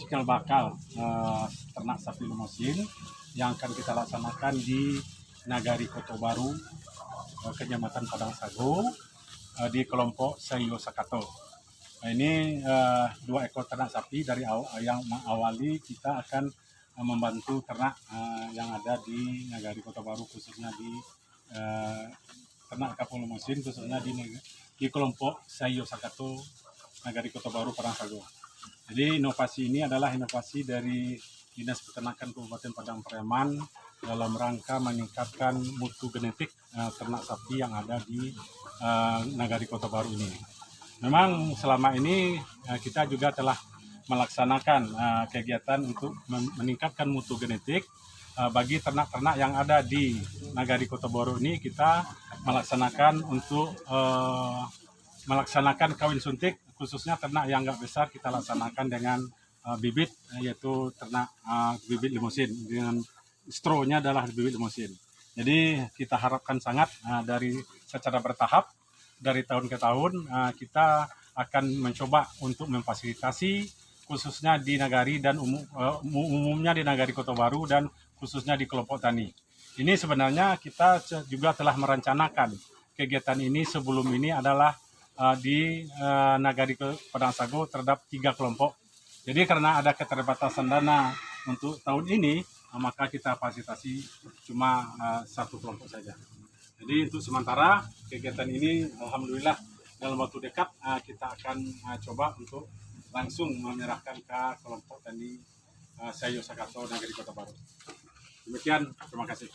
cikal bakal ternak sapi limosin yang akan kita laksanakan di Nagari Koto Baru, Kecamatan Padang Sago, di kelompok Sayo Sakato. Nah, ini 2 ekor ternak sapi dari yang mengawali kita akan membantu ternak yang ada di Nagari Koto Baru, khususnya di ternak Kapung Limosin, khususnya di kelompok Sayo Sakato Nagari Koto Baru Padang Sago. Jadi inovasi ini adalah inovasi dari Dinas Peternakan Kabupaten Padang Pariaman dalam rangka meningkatkan mutu genetik ternak sapi yang ada di Nagari Koto Baru ini. Memang selama ini kita juga telah melaksanakan kegiatan untuk meningkatkan mutu genetik bagi ternak-ternak yang ada di Nagari Koto Baru ini. Kita melaksanakan untuk melaksanakan kawin suntik, khususnya ternak yang nggak besar kita laksanakan dengan bibit, yaitu ternak bibit limosin, dengan stronya adalah bibit limosin. Jadi kita harapkan sangat dari secara bertahap dari tahun ke tahun kita akan mencoba untuk memfasilitasi khususnya di Nagari dan umumnya di Nagari Koto Baru dan khususnya di kelompok tani. Ini sebenarnya kita juga telah merencanakan kegiatan ini sebelum ini adalah di Nagari Padang Sago terhadap 3 kelompok. Jadi karena ada keterbatasan dana untuk tahun ini, maka kita fasilitasi cuma 1 kelompok saja. Jadi untuk sementara kegiatan ini alhamdulillah dalam waktu dekat kita akan coba untuk langsung menyerahkan ke kelompok tani Sayo Sakato Nagari Koto Baru. Demikian, terima kasih.